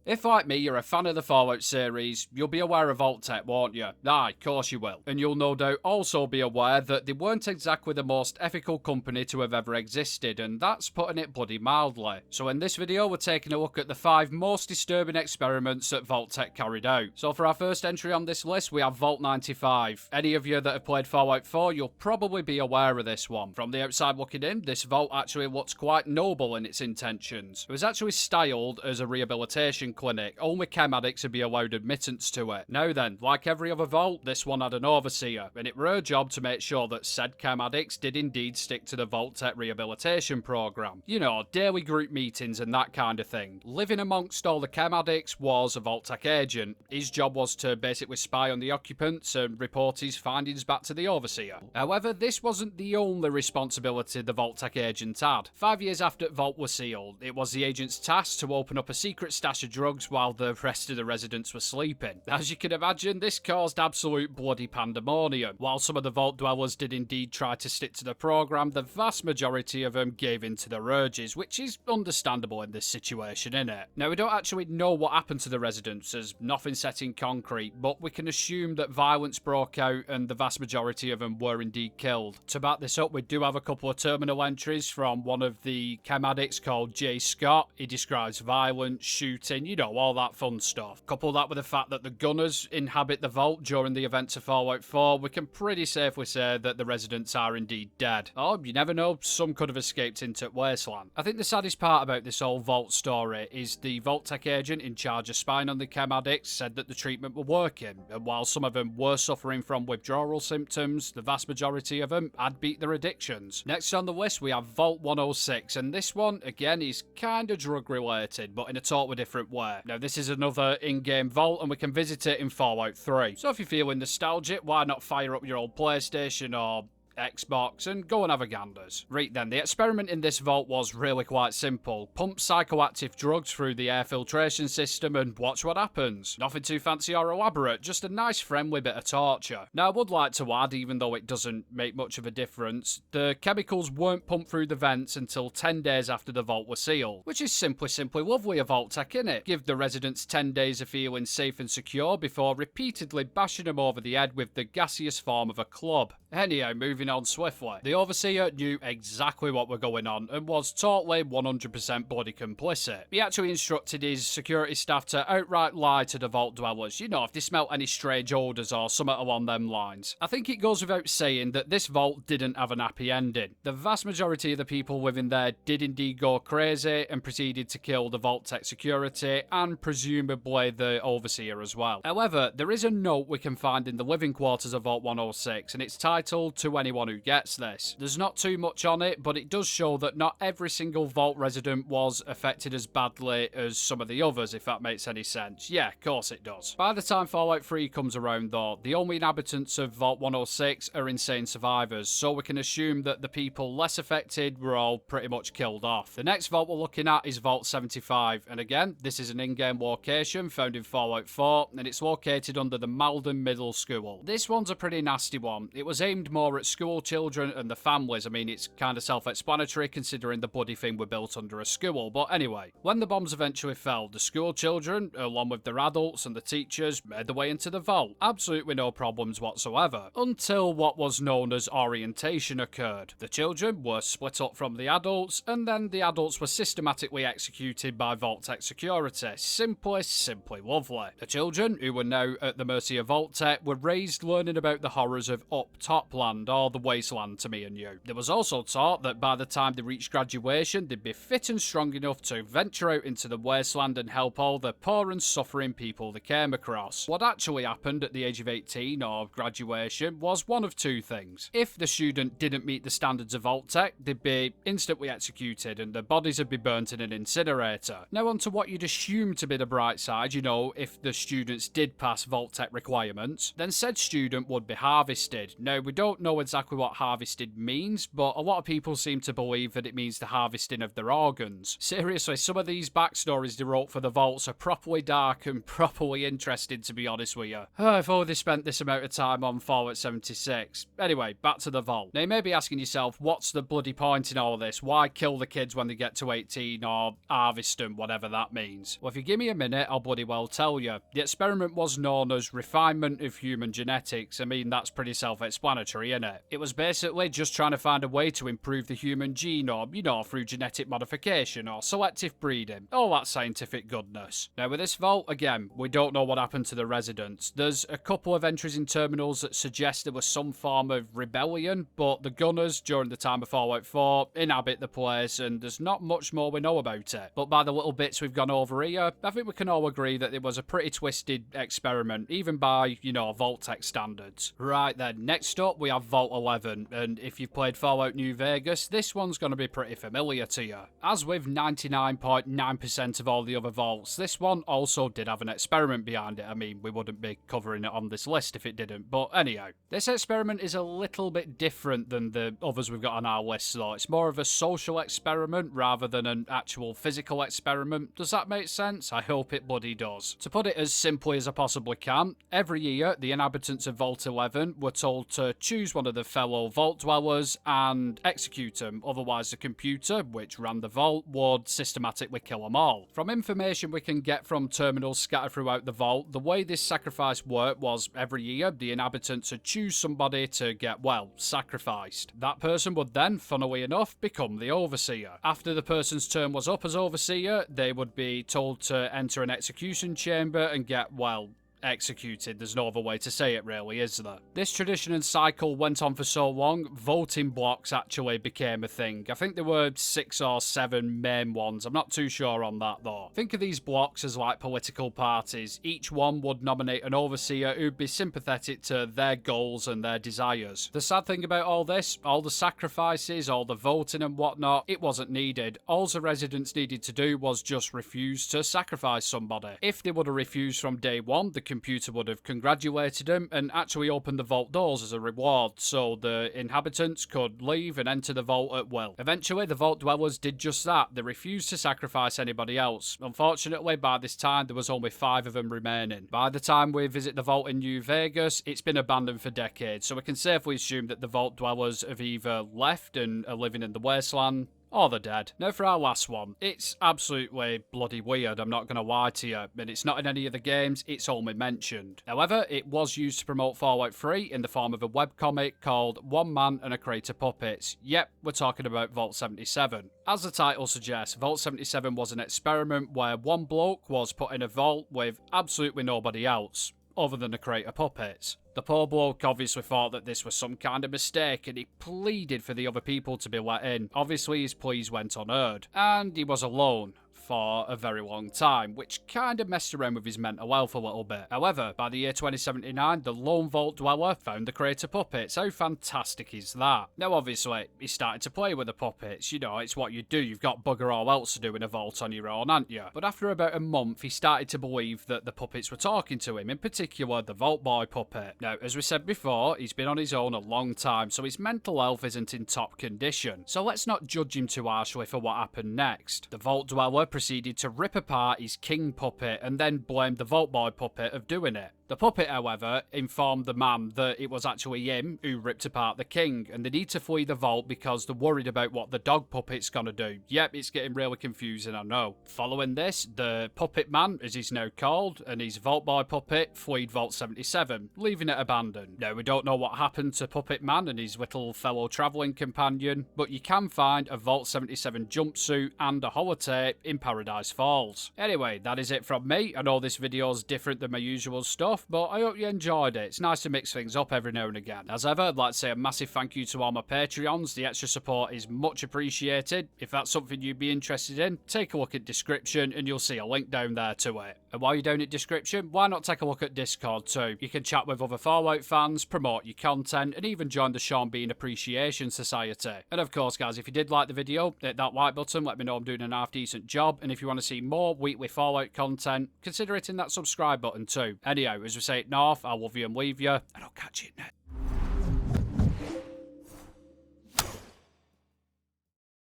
If, like me, you're a fan of the Fallout series, you'll be aware of Vault Tec, won't you? Aye, of course you will. And you'll no doubt also be aware that they weren't exactly the most ethical company to have ever existed, and that's putting it bloody mildly. So in this video, we're taking a look at the 5 most disturbing experiments that Vault Tec carried out. So for our first entry on this list, we have Vault 95. Any of you that have played Fallout 4, you'll probably be aware of this one. From the outside looking in, this vault actually looks quite noble in its intentions. It was actually styled as a rehabilitation clinic. Only chem addicts would be allowed admittance to it. Now then, like every other vault, this one had an overseer, and it were her job to make sure that said chem addicts did indeed stick to the Vault Tec rehabilitation program. You know, daily group meetings and that kind of thing. Living amongst all the chem addicts was a Vault Tec agent. His job was to basically spy on the occupants and report his findings back to the overseer. However, this wasn't the only responsibility the Vault Tec agent had. 5 years after Vault was sealed, it was the agent's task to open up a secret stash of drugs while the rest of the residents were sleeping. As you can imagine, this caused absolute bloody pandemonium. While some of the vault dwellers did indeed try to stick to the program, the vast majority of them gave in to their urges, which is understandable in this situation, innit? Now, we don't actually know what happened to the residents, as nothing set in concrete, but we can assume that violence broke out and the vast majority of them were indeed killed. To back this up, we do have a couple of terminal entries from one of the chem addicts called Jay Scott. He describes violence, shooting, you know, all that fun stuff. Couple that with the fact that the gunners inhabit the vault during the events of Fallout 4, we can pretty safely say that the residents are indeed dead. Or, you never know, some could have escaped into Wasteland. I think the saddest part about this whole vault story is the Vault Tec agent in charge of spying on the chem addicts said that the treatment were working, and while some of them were suffering from withdrawal symptoms, the vast majority of them had beat their addictions. Next on the list, we have Vault 106, and this one, again, is kind of drug related, but in a totally different way. Now, this is another in-game vault, and we can visit it in Fallout 3. So if you're feeling nostalgic, why not fire up your old PlayStation or Xbox and go and have a ganders. Right then, the experiment in this vault was really quite simple. Pump psychoactive drugs through the air filtration system and watch what happens. Nothing too fancy or elaborate, just a nice friendly bit of torture. Now, I would like to add, even though it doesn't make much of a difference, the chemicals weren't pumped through the vents until 10 days after the vault was sealed, which is simply lovely of Vault Tec, innit? Give the residents 10 days of feeling safe and secure before repeatedly bashing them over the head with the gaseous form of a club. Anyhow, moving on swiftly. The overseer knew exactly what were going on and was totally 100% bloody complicit. He actually instructed his security staff to outright lie to the vault dwellers, you know, if they smelt any strange odours or something along them lines. I think it goes without saying that this vault didn't have an happy ending. The vast majority of the people living there did indeed go crazy and proceeded to kill the Vault Tec security and presumably the overseer as well. However, there is a note we can find in the living quarters of Vault 106, and it's titled "To Anyone Who Gets This." There's not too much on it, but it does show that not every single vault resident was affected as badly as some of the others, if that makes any sense. Yeah, of course it does. By the time Fallout 3 comes around though, the only inhabitants of Vault 106 are insane survivors, so we can assume that the people less affected were all pretty much killed off. The next vault we're looking at is Vault 75, and again, this is an in-game location found in Fallout 4, and it's located under the Malden Middle School. This one's a pretty nasty one. It was aimed more at school children and the families. I mean, it's kind of self-explanatory considering the bloody thing were built under a school, but anyway. When the bombs eventually fell, the school children, along with their adults and the teachers, made their way into the vault. Absolutely no problems whatsoever. Until what was known as orientation occurred. The children were split up from the adults, and then the adults were systematically executed by Vault Tec security. Simply lovely. The children, who were now at the mercy of Vault Tec, were raised learning about the horrors of up-top land, or the wasteland to me and you. There was also taught that by the time they reached graduation, they'd be fit and strong enough to venture out into the wasteland and help all the poor and suffering people they came across. What actually happened at the age of 18 or graduation was one of two things. If the student didn't meet the standards of Vault Tec, they'd be instantly executed and their bodies would be burnt in an incinerator. Now on to what you'd assume to be the bright side, you know, if the students did pass Vault Tec requirements, then said student would be harvested. Now we don't know exactly exactly what harvested means, but a lot of people seem to believe that it means the harvesting of their organs. Seriously, some of these backstories they wrote for the vaults are properly dark and properly interesting, to be honest with you. If only they spent this amount of time on Fallout 76. Anyway, back to the vault. Now you may be asking yourself, what's the bloody point in all of this? Why kill the kids when they get to 18 or harvest them, whatever that means? Well, if you give me a minute, I'll bloody well tell you. The experiment was known as Refinement of Human Genetics. I mean, that's pretty self-explanatory, isn't it? It was basically just trying to find a way to improve the human genome, you know, through genetic modification or selective breeding. All that scientific goodness. Now, with this vault, again, we don't know what happened to the residents. There's a couple of entries in terminals that suggest there was some form of rebellion, but the gunners, during the time of Fallout 4, inhabit the place, and there's not much more we know about it. But by the little bits we've gone over here, I think we can all agree that it was a pretty twisted experiment, even by, you know, Vault Tec standards. Right then, next up we have Vault 11, and if you've played Fallout New Vegas, this one's going to be pretty familiar to you. As with 99.9% of all the other vaults, this one also did have an experiment behind it. I mean, we wouldn't be covering it on this list if it didn't, but anyhow. This experiment is a little bit different than the others we've got on our list, though. It's more of a social experiment rather than an actual physical experiment. Does that make sense? I hope it bloody does. To put it as simply as I possibly can, every year the inhabitants of Vault 11 were told to choose one of the fellow vault dwellers and execute them, otherwise the computer, which ran the vault, would systematically kill them all. From information we can get from terminals scattered throughout the vault, the way this sacrifice worked was every year the inhabitants would choose somebody to get, well, sacrificed. That person would then, funnily enough, become the overseer. After the person's term was up as overseer, they would be told to enter an execution chamber and get, well, executed. There's no other way to say it, really, is there? This tradition and cycle went on for so long, voting blocks actually became a thing. I think there were 6 or 7 main ones. I'm not too sure on that, though. Think of these blocks as like political parties. Each one would nominate an overseer who'd be sympathetic to their goals and their desires. The sad thing about all this, all the sacrifices, all the voting and whatnot, it wasn't needed. All the residents needed to do was just refuse to sacrifice somebody. If they would have refused from day one, the computer would have congratulated them and actually opened the vault doors as a reward, so the inhabitants could leave and enter the vault at will. Eventually, the vault dwellers did just that. They refused to sacrifice anybody else. Unfortunately, by this time, there was only 5 of them remaining. By the time we visit the vault in New Vegas, it's been abandoned for decades, so we can safely assume that the vault dwellers have either left and are living in the wasteland, or they're dead. Now for our last one. It's absolutely bloody weird, I'm not going to lie to you, and it's not in any of the games, it's only mentioned. However, it was used to promote Fallout 3 in the form of a webcomic called One Man and a Crate of Puppets. Yep, we're talking about Vault 77. As the title suggests, Vault 77 was an experiment where one bloke was put in a vault with absolutely nobody else, other than a crate of puppets. The poor bloke obviously thought that this was some kind of mistake and he pleaded for the other people to be let in. Obviously his pleas went unheard, and he was alone for a very long time, which kind of messed around with his mental health a little bit. However, by the year 2079, the lone vault dweller found the crate of puppets. How fantastic is that? Now obviously, he started to play with the puppets. You know, it's what you do. You've got bugger all else to do in a vault on your own, haven't you? But after about a month, he started to believe that the puppets were talking to him, in particular the Vault Boy puppet. Now, as we said before, he's been on his own a long time, so his mental health isn't in top condition. So let's not judge him too harshly for what happened next. The vault dweller proceeded to rip apart his king puppet and then blamed the Vault Boy puppet of doing it. The puppet, however, informed the man that it was actually him who ripped apart the king, and they need to flee the vault because they're worried about what the dog puppet's gonna do. Yep, it's getting really confusing, I know. Following this, the puppet man, as he's now called, and his Vault Boy puppet fled Vault 77, leaving it abandoned. Now, we don't know what happened to Puppet Man and his little fellow travelling companion, but you can find a Vault 77 jumpsuit and a holotape in Paradise Falls. Anyway, that is it from me. I know this video's different than my usual stuff, but I hope you enjoyed it. It's nice to mix things up every now and again. As ever, I'd like to say a massive thank you to all my Patreons. The extra support is much appreciated. If that's something you'd be interested in, take a look at description and you'll see a link down there to it. And while you're down at description, why not take a look at Discord too? You can chat with other Fallout fans, promote your content, and even join the Sean Bean Appreciation Society. And of course, guys, if you did like the video, hit that like button, let me know I'm doing an half-decent job, and if you want to see more weekly Fallout content, consider hitting that subscribe button too. Anyhow, as we say it north, I love you and leave you, and I'll catch you next.